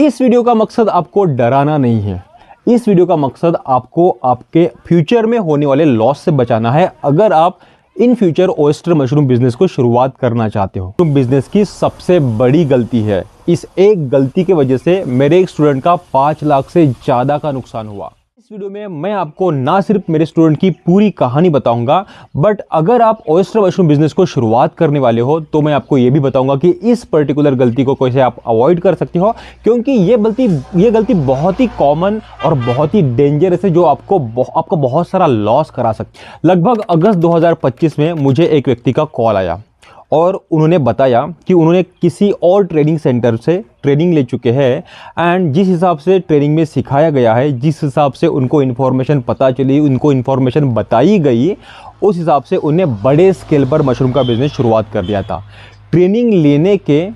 इस वीडियो का मकसद आपको डराना नहीं है। इस वीडियो का मकसद आपको आपके फ्यूचर में होने वाले लॉस से बचाना है। अगर आप in future oyster mushroom business को शुरुआत करना चाहते हो तो बिजनेस की सबसे बड़ी गलती है। इस एक गलती की वजह से मेरे एक स्टूडेंट का 5 लाख से ज़्यादा का नुकसान हुआ। इस वीडियो में मैं आपको ना सिर्फ मेरे स्टूडेंट की पूरी कहानी बताऊंगा, बट अगर आप ओयस्टर मशरूम बिजनेस को शुरुआत करने वाले हो तो मैं आपको ये भी बताऊंगा कि इस पर्टिकुलर गलती को कैसे आप अवॉइड कर सकते हो, क्योंकि ये गलती बहुत ही कॉमन और बहुत ही डेंजरस है जो आपको बहुत सारा लॉस करा सकती है। लगभग अगस्त 2025 में मुझे एक व्यक्ति का कॉल आया और उन्होंने बताया कि उन्होंने किसी और ट्रेनिंग सेंटर से ट्रेनिंग ले चुके हैं एंड जिस हिसाब से ट्रेनिंग में सिखाया गया है, जिस हिसाब से उनको इन्फॉर्मेशन पता चली, उनको इन्फॉर्मेशन बताई गई, उस हिसाब से उन्हें बड़े स्केल पर मशरूम का बिजनेस शुरुआत कर दिया था। ट्रेनिंग लेने के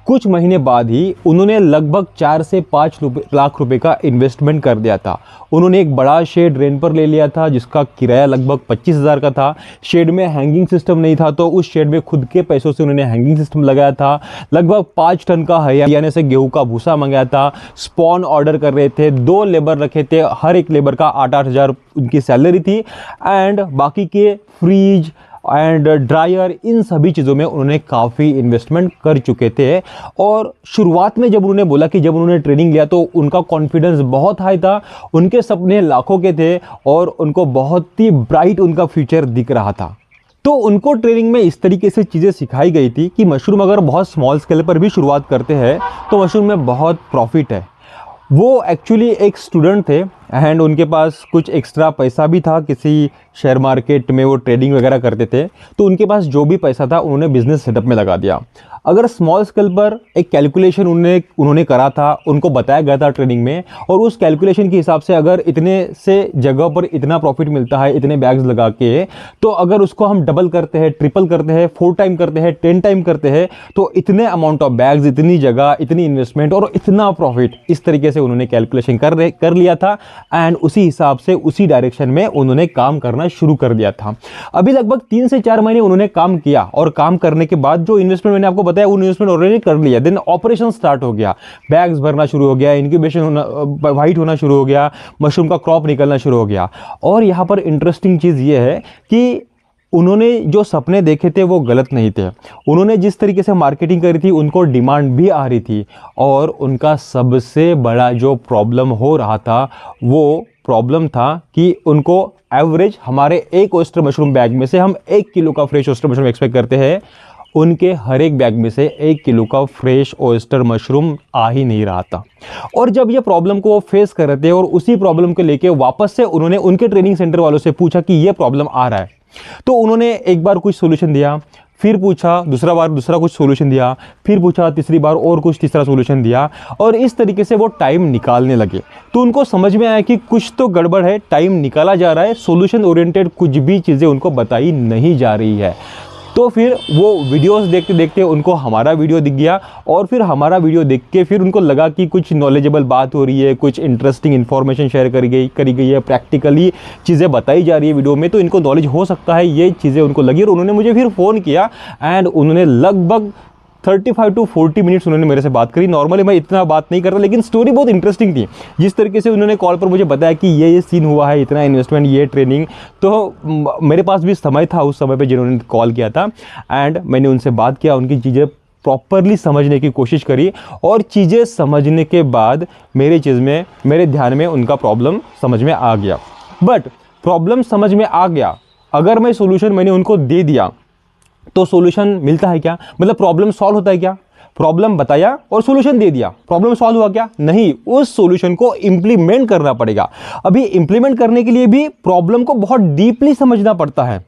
कुछ महीने बाद ही उन्होंने लगभग 4 से 5 लाख रुपए का इन्वेस्टमेंट कर दिया था। उन्होंने एक बड़ा शेड रेंट पर ले लिया था जिसका किराया लगभग 25,000 का था। शेड में हैंगिंग सिस्टम नहीं था तो उस शेड में खुद के पैसों से उन्होंने हैंगिंग सिस्टम लगाया था। लगभग 5 टन का हरियाणा से गेहूं का भूसा मंगाया था। स्पॉन ऑर्डर कर रहे थे, 2 लेबर रखे थे, हर एक लेबर का 8-8 हज़ार उनकी सैलरी थी एंड बाकी के फ्रीज एंड ड्रायर, इन सभी चीज़ों में उन्होंने काफ़ी इन्वेस्टमेंट कर चुके थे। और शुरुआत में जब उन्होंने बोला कि जब उन्होंने ट्रेनिंग लिया तो उनका कॉन्फिडेंस बहुत हाई था, उनके सपने लाखों के थे और उनको बहुत ही ब्राइट उनका फ्यूचर दिख रहा था। तो उनको ट्रेनिंग में इस तरीके से चीज़ें सिखाई गई थी कि मशरूम अगर बहुत स्मॉल स्केल पर भी शुरुआत करते हैं तो मशरूम में बहुत प्रॉफिट है। वो एक्चुअली एक स्टूडेंट थे एंड उनके पास कुछ एक्स्ट्रा पैसा भी था, किसी शेयर मार्केट में वो ट्रेडिंग वगैरह करते थे, तो उनके पास जो भी पैसा था उन्होंने बिजनेस सेटअप में लगा दिया। अगर स्मॉल स्केल पर एक कैलकुलेशन उन्होंने करा था, उनको बताया गया था ट्रेनिंग में, और उस कैलकुलेशन के हिसाब से अगर इतने से जगह पर इतना प्रॉफिट मिलता है इतने बैग्स लगा के, तो अगर उसको हम डबल करते हैं, ट्रिपल करते हैं, 4 टाइम करते हैं, 10 टाइम करते हैं, तो इतने अमाउंट ऑफ बैग्स, इतनी जगह, इतनी इन्वेस्टमेंट और इतना प्रॉफिट, इस तरीके से उन्होंने कैलकुलेशन कर लिया था एंड उसी हिसाब से उसी डायरेक्शन में उन्होंने काम करना शुरू कर दिया था। अभी लगभग 3 से 4 महीने उन्होंने काम किया और काम करने के बाद जो इन्वेस्टमेंट मैंने आपको बताया वो इन्वेस्टमेंट ऑलरेडी कर लिया। देन ऑपरेशन स्टार्ट हो गया, बैग्स भरना शुरू हो गया, इंक्यूबेशन होना, वाइट होना शुरू हो गया, मशरूम का क्रॉप निकलना शुरू हो गया। और यहाँ पर इंटरेस्टिंग चीज़ ये है कि उन्होंने जो सपने देखे थे वो गलत नहीं थे। उन्होंने जिस तरीके से मार्केटिंग करी थी उनको डिमांड भी आ रही थी, और उनका सबसे बड़ा जो प्रॉब्लम हो रहा था वो प्रॉब्लम था कि उनको एवरेज हमारे एक ओयस्टर मशरूम बैग में से हम 1 किलो का फ्रेश ओयस्टर मशरूम एक्सपेक्ट करते हैं, उनके हर एक बैग में से 1 किलो का फ्रेश ओयस्टर मशरूम आ ही नहीं रहा था। और जब ये प्रॉब्लम को वो फेस कर रहे थे और उसी प्रॉब्लम को लेके वापस से उन्होंने उनके ट्रेनिंग सेंटर वालों से पूछा कि ये प्रॉब्लम आ रहा है, तो उन्होंने एक बार कुछ सोल्यूशन दिया, फिर पूछा दूसरा कुछ सोल्यूशन दिया, फिर पूछा तीसरी बार और कुछ तीसरा सोल्यूशन दिया, और इस तरीके से वो टाइम निकालने लगे। तो उनको समझ में आया कि कुछ तो गड़बड़ है, टाइम निकाला जा रहा है, सोल्यूशन ओरिएंटेड कुछ भी चीज़ें उनको बताई नहीं जा रही है। तो फिर वो वीडियोस देखते देखते उनको हमारा वीडियो दिख गया, और फिर हमारा वीडियो देख के फिर उनको लगा कि कुछ नॉलेजेबल बात हो रही है, कुछ इंटरेस्टिंग इन्फॉर्मेशन शेयर करी गई है, प्रैक्टिकली चीज़ें बताई जा रही है वीडियो में, तो इनको नॉलेज हो सकता है, ये चीज़ें उनको लगी। और उन्होंने मुझे फिर फ़ोन किया एंड उन्होंने लगभग 35 to 40 मिनट्स उन्होंने मेरे से बात करी। नॉर्मली मैं इतना बात नहीं करता, लेकिन स्टोरी बहुत इंटरेस्टिंग थी। जिस तरीके से उन्होंने कॉल पर मुझे बताया कि ये सीन हुआ है, इतना इन्वेस्टमेंट, ये ट्रेनिंग, तो मेरे पास भी समय था उस समय पे जिन्होंने कॉल किया था एंड मैंने उनसे बात किया, उनकी चीज़ें प्रॉपरली समझने की कोशिश करी, और चीज़ें समझने के बाद मेरे ध्यान में उनका प्रॉब्लम समझ में आ गया। बट प्रॉब्लम समझ में आ गया, अगर मैं सोल्यूशन मैंने उनको दे दिया तो सॉल्यूशन मिलता है क्या? मतलब प्रॉब्लम सॉल्व होता है क्या? प्रॉब्लम बताया और सॉल्यूशन दे दिया, प्रॉब्लम सॉल्व हुआ क्या? नहीं, उस सॉल्यूशन को इंप्लीमेंट करना पड़ेगा। अभी इंप्लीमेंट करने के लिए भी प्रॉब्लम को बहुत डीपली समझना पड़ता है,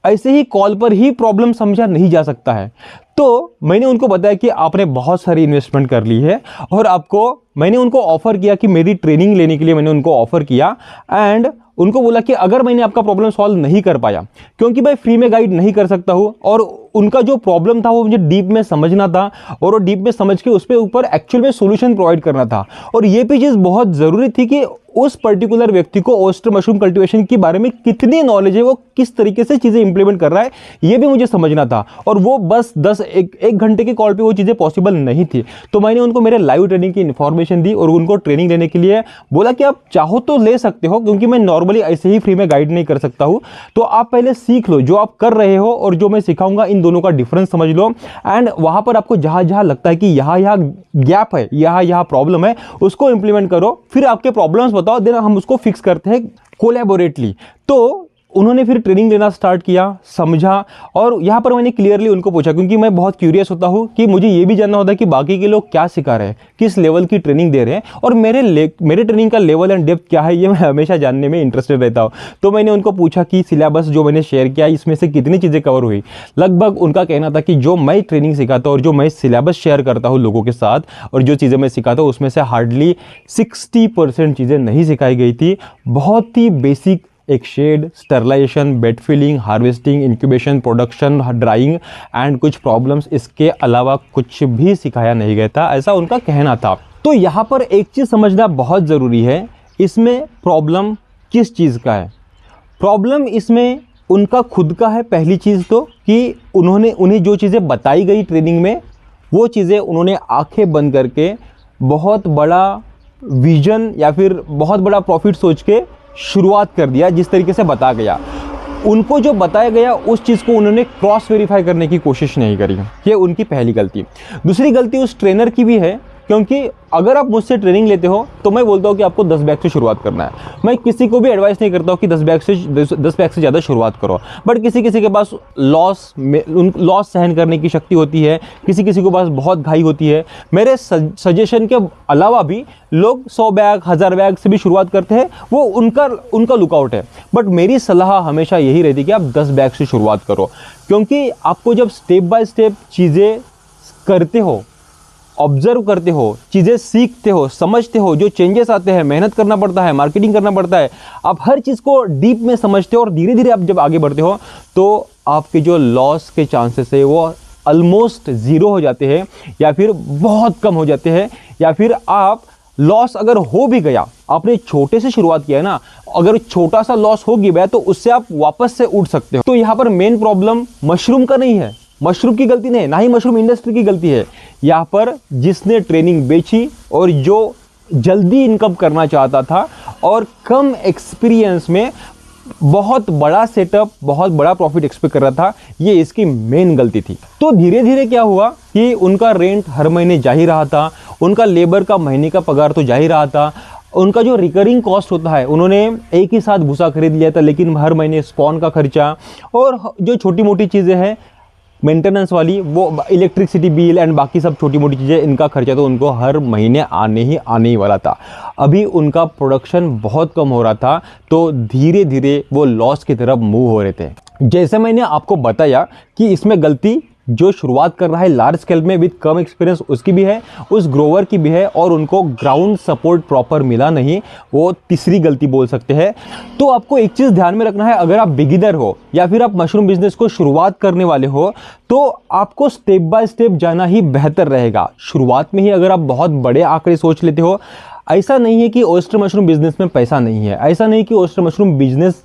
ऐसे ही कॉल पर ही प्रॉब्लम समझा नहीं जा सकता है। तो मैंने उनको बताया कि आपने बहुत सारी इन्वेस्टमेंट कर ली है, और मैंने उनको ऑफर किया कि मेरी ट्रेनिंग लेने के लिए मैंने उनको ऑफर किया एंड उनको बोला कि अगर मैंने आपका प्रॉब्लम सॉल्व नहीं कर पाया, क्योंकि मैं फ्री में गाइड नहीं कर सकता हूँ, और उनका जो प्रॉब्लम था वो मुझे डीप में समझना था, और वो डीप में समझ के उस पर ऊपर एक्चुअल में सॉल्यूशन प्रोवाइड करना था। और ये भी चीज़ बहुत ज़रूरी थी कि उस पर्टिकुलर व्यक्ति को ओयस्टर मशरूम कल्टीवेशन के बारे में कितनी नॉलेज है, वो किस तरीके से चीज़ें इंप्लीमेंट कर रहा है, ये भी मुझे समझना था। और वो बस एक घंटे के कॉल पे वो चीज़ें पॉसिबल नहीं थी। तो मैंने उनको मेरे लाइव ट्रेनिंग की इन्फॉर्मेशन दी और उनको ट्रेनिंग लेने के लिए बोला कि आप चाहो तो ले सकते हो, क्योंकि मैं नॉर्मली ऐसे ही फ्री में गाइड नहीं कर सकता हूँ। तो आप पहले सीख लो जो आप कर रहे हो और जो मैं सिखाऊंगा, इन दोनों का डिफरेंस समझ लो। एंड वहाँ पर आपको जहाँ जहाँ लगता है कि यहाँ गैप है, यहाँ प्रॉब्लम है, उसको इंप्लीमेंट करो। फिर आपके प्रॉब्लम्स बताओ, देन हम उसको फिक्स करते हैं कोलैबोरेटली। तो उन्होंने फिर ट्रेनिंग लेना स्टार्ट किया, समझा। और यहाँ पर मैंने क्लियरली उनको पूछा, क्योंकि मैं बहुत क्यूरियस होता हूँ कि मुझे ये भी जानना होता है कि बाकी के लोग क्या सिखा रहे हैं, किस लेवल की ट्रेनिंग दे रहे हैं, और मेरे ट्रेनिंग का लेवल एंड डेप्थ क्या है, ये मैं हमेशा जानने में इंटरेस्टेड रहता हूँ। तो मैंने उनको पूछा कि सिलेबस जो मैंने शेयर किया इसमें से कितनी चीज़ें कवर हुई। लगभग उनका कहना था कि जो मैं ट्रेनिंग सिखाता हूँ और जो मैं सिलेबस शेयर करता हूँ लोगों के साथ और जो चीज़ें मैं सिखाता हूँ, उसमें से हार्डली 60% चीज़ें नहीं सिखाई गई थी। बहुत ही बेसिक, एक shed, sterilisation, bed filling, harvesting, incubation, production, drying and कुछ प्रॉब्लम्स, इसके अलावा कुछ भी सिखाया नहीं गया था, ऐसा उनका कहना था। तो यहाँ पर एक चीज़ समझना बहुत ज़रूरी है, इसमें प्रॉब्लम किस चीज़ का है। प्रॉब्लम इसमें उनका खुद का है। पहली चीज़ तो कि उन्हें जो चीज़ें बताई गई ट्रेनिंग में, वो चीज़ें उन्होंने आंखें बंद करके बहुत बड़ा विजन या फिर बहुत बड़ा प्रॉफिट सोच के शुरुआत कर दिया। जिस तरीके से बताया गया, उनको जो बताया गया उस चीज़ को उन्होंने क्रॉस वेरीफाई करने की कोशिश नहीं करी। ये उनकी पहली गलती। दूसरी गलती उस ट्रेनर की भी है, क्योंकि अगर आप मुझसे ट्रेनिंग लेते हो तो मैं बोलता हूँ कि आपको 10 बैग से शुरुआत करना है। मैं किसी को भी एडवाइस नहीं करता हूँ कि 10 बैग से ज़्यादा शुरुआत करो। बट किसी के पास लॉस सहन करने की शक्ति होती है, किसी के पास बहुत घाई होती है। मेरे सजेशन के अलावा भी लोग 100 बैग 1000 बैग से भी शुरुआत करते हैं, वो उनका लुकआउट है। बट मेरी सलाह हमेशा यही रहती है कि आप 10 बैग से शुरुआत करो, क्योंकि आपको जब स्टेप बाय स्टेप चीज़ें करते हो, ऑब्जर्व करते हो, चीज़ें सीखते हो, समझते हो, जो चेंजेस आते हैं, मेहनत करना पड़ता है, मार्केटिंग करना पड़ता है, आप हर चीज़ को डीप में समझते हो और धीरे धीरे आप जब आगे बढ़ते हो तो आपके जो लॉस के चांसेस है वो ऑलमोस्ट ज़ीरो हो जाते हैं या फिर बहुत कम हो जाते हैं। या फिर आप लॉस अगर हो भी गया, आपने छोटे से शुरुआत किया है ना, अगर छोटा सा लॉस हो गया तो उससे आप वापस से उठ सकते हो। तो यहाँ पर मेन प्रॉब्लम मशरूम का नहीं है, मशरूम की गलती नहीं, ना ही मशरूम इंडस्ट्री की गलती है। यहाँ पर जिसने ट्रेनिंग बेची और जो जल्दी इनकम करना चाहता था और कम एक्सपीरियंस में बहुत बड़ा सेटअप, बहुत बड़ा प्रॉफिट एक्सपेक्ट कर रहा था, ये इसकी मेन गलती थी। तो धीरे धीरे क्या हुआ कि उनका रेंट हर महीने जा ही रहा था, उनका लेबर का महीने का पगार तो जा ही रहा था, उनका जो रिकरिंग कॉस्ट होता है, उन्होंने एक ही साथ भूसा खरीद लिया था, लेकिन हर महीने स्पॉन का खर्चा और जो छोटी मोटी चीज़ें हैं मेंटेनेंस वाली, वो इलेक्ट्रिसिटी बिल एंड बाकी सब छोटी मोटी चीज़ें, इनका खर्चा तो उनको हर महीने आने ही वाला था। अभी उनका प्रोडक्शन बहुत कम हो रहा था, तो धीरे धीरे वो लॉस की तरफ मूव हो रहे थे। जैसे मैंने आपको बताया कि इसमें गलती जो शुरुआत कर रहा है लार्ज स्केल में विद कम एक्सपीरियंस, उसकी भी है, उस ग्रोवर की भी है, और उनको ग्राउंड सपोर्ट प्रॉपर मिला नहीं, वो तीसरी गलती बोल सकते हैं। तो आपको एक चीज़ ध्यान में रखना है, अगर आप बिगिनर हो या फिर आप मशरूम बिजनेस को शुरुआत करने वाले हो तो आपको स्टेप बाय स्टेप जाना ही बेहतर रहेगा। शुरुआत में ही अगर आप बहुत बड़े आंकड़े सोच लेते हो, ऐसा नहीं है कि ओयस्टर मशरूम बिजनेस में पैसा नहीं है, ऐसा नहीं कि ओयस्टर मशरूम बिजनेस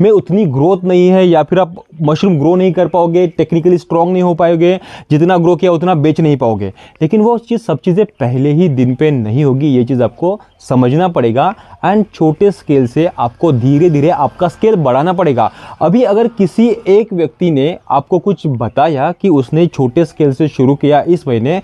में उतनी ग्रोथ नहीं है या फिर आप मशरूम ग्रो नहीं कर पाओगे, टेक्निकली स्ट्रॉन्ग नहीं हो पाओगे, जितना ग्रो किया उतना बेच नहीं पाओगे। लेकिन वो सब चीज़ें पहले ही दिन पे नहीं होगी, ये चीज़ आपको समझना पड़ेगा। एंड छोटे स्केल से आपको धीरे धीरे आपका स्केल बढ़ाना पड़ेगा। अभी अगर किसी एक व्यक्ति ने आपको कुछ बताया कि उसने छोटे स्केल से शुरू किया, इस महीने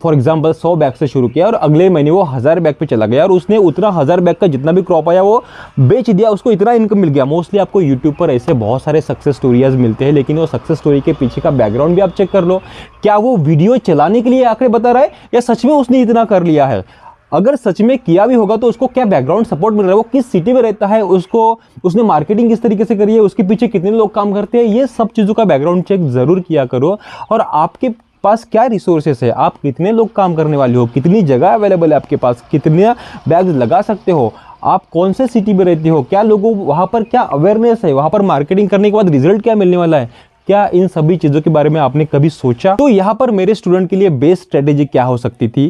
फॉर एग्जाम्पल 100 बैग से शुरू किया और अगले महीने वो 1000 बैग पे चला गया और उसने उतना 1000 बैग का जितना भी क्रॉप आया वो बेच दिया, उसको इतना इनकम मिल गया। मोस्टली आपको यूट्यूब पर ऐसे बहुत सारे सक्सेस स्टोरीज मिलते हैं, लेकिन वो सक्सेस स्टोरी के पीछे का बैकग्राउंड भी आप चेक कर लो। क्या वो वीडियो चलाने के लिए आंकड़े बता रहा है या सच में उसने इतना कर लिया है? अगर सच में किया भी होगा तो उसको क्या बैकग्राउंड सपोर्ट मिल रहा है, वो किस सिटी में रहता है, उसने मार्केटिंग किस तरीके से करी है, उसके पीछे कितने लोग काम करते हैं, ये सब चीज़ों का बैकग्राउंड चेक ज़रूर किया करो। और आपके पास क्या रिसोर्सेस है, आप कितने लोग काम करने वाले हो, कितनी जगह अवेलेबल है आपके पास, कितने बैग्स लगा सकते हो, आप कौन से सिटी में रहते हो, क्या लोगों वहाँ पर क्या अवेयरनेस है, वहाँ पर मार्केटिंग करने के बाद रिजल्ट क्या मिलने वाला है, क्या इन सभी चीज़ों के बारे में आपने कभी सोचा? तो यहाँ पर मेरे स्टूडेंट के लिए बेस्ट स्ट्रेटेजी क्या हो सकती थी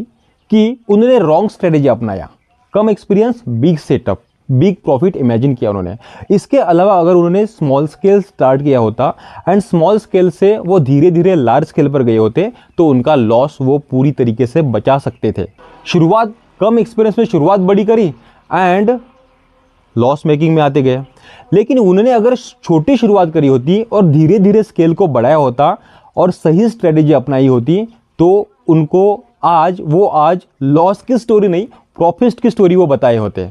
कि उन्होंने रॉन्ग स्ट्रेटेजी अपनाया। कम experience, big setup, big profit imagine किया उन्होंने। इसके अलावा अगर उन्होंने स्मॉल स्केल स्टार्ट किया होता एंड स्मॉल स्केल से वो धीरे धीरे लार्ज स्केल पर गए होते तो उनका लॉस वो पूरी तरीके से बचा सकते थे। शुरुआत कम एक्सपीरियंस में शुरुआत बड़ी करी एंड लॉस मेकिंग में आते गए। लेकिन उन्होंने अगर छोटी शुरुआत करी होती और धीरे धीरे स्केल को बढ़ाया होता और सही स्ट्रेटेजी अपनाई होती तो उनको आज लॉस की स्टोरी नहीं, प्रॉफिट की स्टोरी वो बताए होते।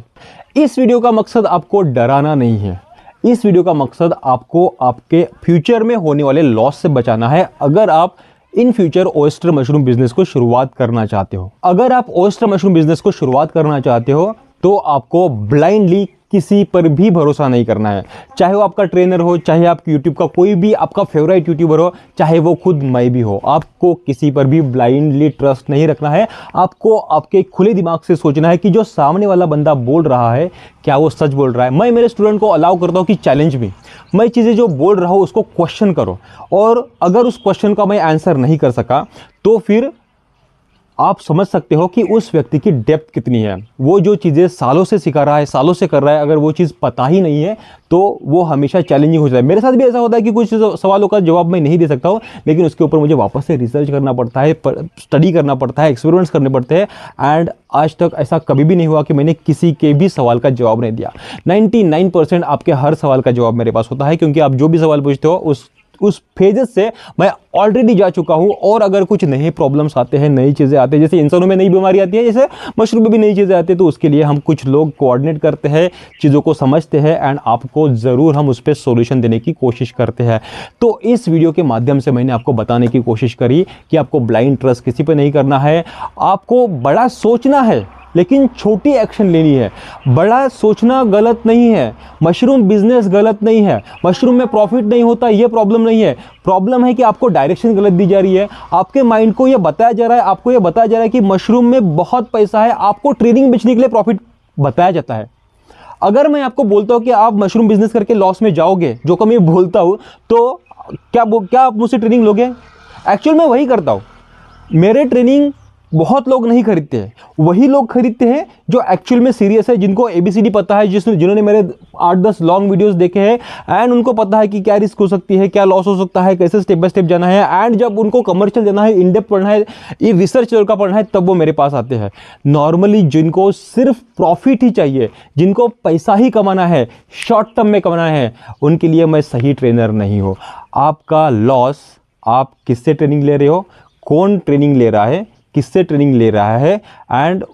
इस वीडियो का मकसद आपको डराना नहीं है। इस वीडियो का मकसद आपको आपके फ्यूचर में होने वाले लॉस से बचाना है। अगर आप in future oyster mushroom business को शुरुआत करना चाहते हो, अगर आप ओयस्टर मशरूम बिजनेस को शुरुआत करना चाहते हो तो आपको ब्लाइंडली किसी पर भी भरोसा नहीं करना है। चाहे वो आपका ट्रेनर हो, चाहे आप यूट्यूब का कोई भी आपका फेवरेट यूट्यूबर हो, चाहे वो खुद मैं भी हो, आपको किसी पर भी ब्लाइंडली ट्रस्ट नहीं रखना है। आपको आपके खुले दिमाग से सोचना है कि जो सामने वाला बंदा बोल रहा है क्या वो सच बोल रहा है। मैं मेरे स्टूडेंट को अलाउ करता हूँ कि चैलेंज मी, मैं चीज़ें जो बोल रहा हूँ उसको क्वेश्चन करो, और अगर उस क्वेश्चन का मैं आंसर नहीं कर सका तो फिर आप समझ सकते हो कि उस व्यक्ति की डेप्थ कितनी है। वो जो चीज़ें सालों से सिखा रहा है, सालों से कर रहा है, अगर वो चीज़ पता ही नहीं है तो वो हमेशा चैलेंजिंग हो जाता है। मेरे साथ भी ऐसा होता है कि कुछ सवालों का जवाब मैं नहीं दे सकता हूँ, लेकिन उसके ऊपर मुझे वापस से रिसर्च करना पड़ता है, स्टडी करना पड़ता है, एक्सपेरिमेंट्स करने पड़ते हैं। एंड आज तक ऐसा कभी भी नहीं हुआ कि मैंने किसी के भी सवाल का जवाब नहीं दिया। 99% आपके हर सवाल का जवाब मेरे पास होता है, क्योंकि आप जो भी सवाल पूछते हो उस फेजेस से मैं ऑलरेडी जा चुका हूं। और अगर कुछ नए प्रॉब्लम्स आते हैं, नई चीज़ें आती हैं, जैसे इंसानों में नई बीमारी आती है, जैसे मशरूम में भी नई चीज़ें आती है, तो उसके लिए हम कुछ लोग कोऑर्डिनेट करते हैं, चीज़ों को समझते हैं एंड आपको ज़रूर हम उस पर सॉल्यूशन देने की कोशिश करते हैं। तो इस वीडियो के माध्यम से मैंने आपको बताने की कोशिश करी कि आपको ब्लाइंड ट्रस्ट किसी पर नहीं करना है। आपको बड़ा सोचना है लेकिन छोटी एक्शन लेनी है। बड़ा सोचना गलत नहीं है, मशरूम बिजनेस गलत नहीं है, मशरूम में प्रॉफिट नहीं होता ये प्रॉब्लम नहीं है। प्रॉब्लम है कि आपको डायरेक्शन गलत दी जा रही है। आपके माइंड को ये बताया जा रहा है, आपको ये बताया जा रहा है कि मशरूम में बहुत पैसा है, आपको ट्रेनिंग बेचने के लिए प्रॉफिट बताया जाता है। अगर मैं आपको बोलता हूँ कि आप मशरूम बिजनेस करके लॉस में जाओगे, जो कि मैं बोलता हूँ, तो क्या आप मुझसे ट्रेनिंग लोगे? एक्चुअल में वही करता हूँ। मेरे ट्रेनिंग बहुत लोग नहीं खरीदते हैं, वही लोग खरीदते हैं जो एक्चुअल में सीरियस है, जिनको ABCD पता है, जिन्होंने मेरे 8-10 लॉन्ग वीडियोस देखे हैं एंड उनको पता है कि क्या रिस्क हो सकती है, क्या लॉस हो सकता है, कैसे स्टेप बाय स्टेप जाना है। एंड जब उनको कमर्शियल जाना है, इन डेप्थ पढ़ना है, ये रिसर्च का पढ़ना है, तब वो मेरे पास आते हैं। नॉर्मली जिनको सिर्फ प्रॉफिट ही चाहिए, जिनको पैसा ही कमाना है, शॉर्ट टर्म में कमाना है, उनके लिए मैं सही ट्रेनर नहीं हूँ। आपका लॉस आप किससे ट्रेनिंग ले रहे हो, कौन ट्रेनिंग ले रहा है, किससे ट्रेनिंग ले रहा है, एंड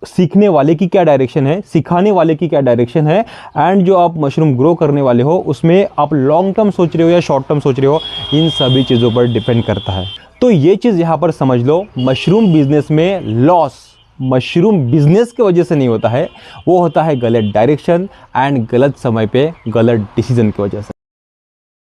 सीखने वाले की क्या डायरेक्शन है, सिखाने वाले की क्या डायरेक्शन है, एंड जो आप मशरूम ग्रो करने वाले हो उसमें आप लॉन्ग टर्म सोच रहे हो या शॉर्ट टर्म सोच रहे हो, इन सभी चीज़ों पर डिपेंड करता है। तो ये चीज़ यहाँ पर समझ लो, मशरूम बिजनेस में लॉस मशरूम बिजनेस की वजह से नहीं होता है, वो होता है गलत डायरेक्शन एंड गलत समय पे गलत डिसीजन की वजह से।